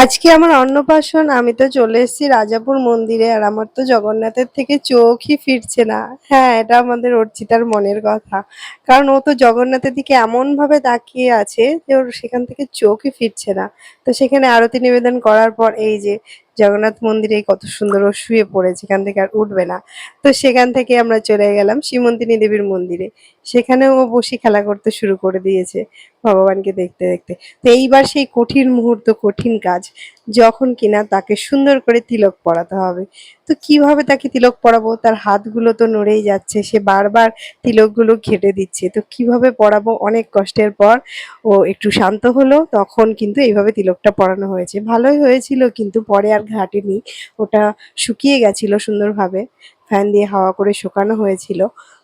আজকে আমার অন্নপ্রাশন। আমি তো চলে এসেছি রাজাপুর মন্দিরে, আর আমার তো জগন্নাথের থেকে চোখই ফিরছে না। হ্যাঁ, এটা আমাদের অর্চিতার মনের কথা। কারণ ও তো জগন্নাথের দিকে এমনভাবে তাকিয়ে আছে যে ওর সেখান থেকে চোখই ফিরছে না। তো সেখানে আরতি নিবেদন করার পর এই যে জগন্নাথ মন্দিরে কত সুন্দর ও শুয়ে পড়েছে, এখান থেকে আর উঠবে না। তো সেখান থেকে আমরা চলে গেলাম শ্রীমন্তিনী দেবীর মন্দিরে। সেখানেও ও বসে খেলা করতে শুরু করে দিয়েছে ভগবানকে দেখতে দেখতে। তো এইবার সেই কঠিন মুহূর্ত, কঠিন কাজ, যখন কিনা তাকে সুন্দর করে তিলক পরাতে হবে। তো কিভাবে তাকে তিলক পরাবো? তার হাতগুলো তো নড়েই যাচ্ছে, সে বারবার তিলকগুলো ঘেঁটে দিচ্ছে। তো কিভাবে পরাবো? অনেক কষ্টের পর ও একটু শান্ত হলো, তখন কিন্তু এইভাবে তিলকটা পরানো হয়েছে। ভালোই হয়েছিল, কিন্তু পরে আর ঘাটেনি। ওটা শুকিয়ে গেছিল সুন্দরভাবে, ফ্যান দিয়ে হাওয়া করে শুকানো হয়েছিল।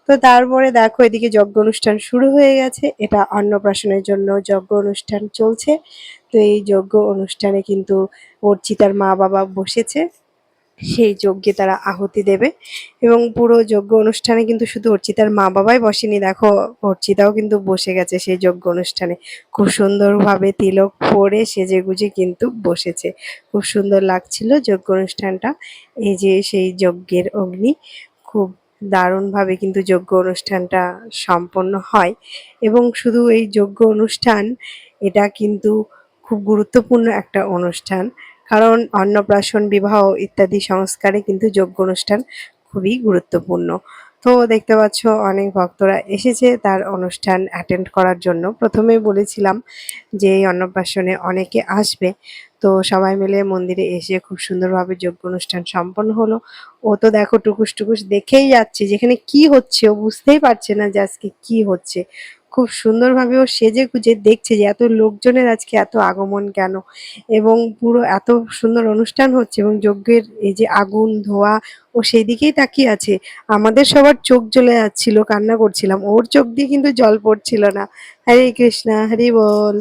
তো তারপরে দেখো এদিকে যজ্ঞ অনুষ্ঠান শুরু হয়ে গেছে। এটা অন্নপ্রাশনের জন্য যজ্ঞ অনুষ্ঠান চলছে। তো এই যজ্ঞ অনুষ্ঠানে কিন্তু অর্চিতার মা বাবা বসেছে, সেই যজ্ঞে তারা আহুতি দেবে। এবং পুরো যজ্ঞ অনুষ্ঠানে কিন্তু শুধু অর্চিতার মা বাবাই বসেনি, দেখো অর্চিতাও কিন্তু বসে গেছে সেই যজ্ঞ অনুষ্ঠানে। খুব সুন্দরভাবে তিলক পরে সেজে গুজে কিন্তু বসেছে। খুব সুন্দর লাগছিল যজ্ঞ অনুষ্ঠানটা। এই যে সেই যজ্ঞের অগ্নি, খুব দারুণভাবে কিন্তু যজ্ঞ অনুষ্ঠানটা সম্পন্ন হয়। এবং শুধু এই যজ্ঞ অনুষ্ঠান, এটা কিন্তু খুব গুরুত্বপূর্ণ একটা অনুষ্ঠান। কারণ অন্নপ্রাশন, বিবাহ ইত্যাদি সংস্কারে কিন্তু যজ্ঞ অনুষ্ঠান খুবই গুরুত্বপূর্ণ। তো দেখতে পাচ্ছ অনেক ভক্তরা এসেছে তার অনুষ্ঠান অ্যাটেন্ড করার জন্য। প্রথমেই বলেছিলাম যে এই অন্নপ্রাশনে অনেকে আসবে। তো সবাই মিলে মন্দিরে এসে খুব সুন্দরভাবে যজ্ঞ অনুষ্ঠান সম্পন্ন হলো। ও তো দেখো টুকুস টুকুস দেখেই যাচ্ছে যেখানে কি হচ্ছে, ও বুঝতেই পারছে না যে আজকে কি হচ্ছে। খুব সুন্দরভাবে ও সেজে গুজে দেখছে যে এত লোকজনের আজকে এত আগমন কেন, এবং পুরো এত সুন্দর অনুষ্ঠান হচ্ছে এবং যজ্ঞের এই যে আগুন ধোঁয়া, ও সেই দিকেই তাকিয়ে আছে। আমাদের সবার চোখ জ্বলে যাচ্ছিল, কান্না করছিলাম, ওর চোখ দিয়ে কিন্তু জল পড়ছিল না। হরে কৃষ্ণা, হরি বল।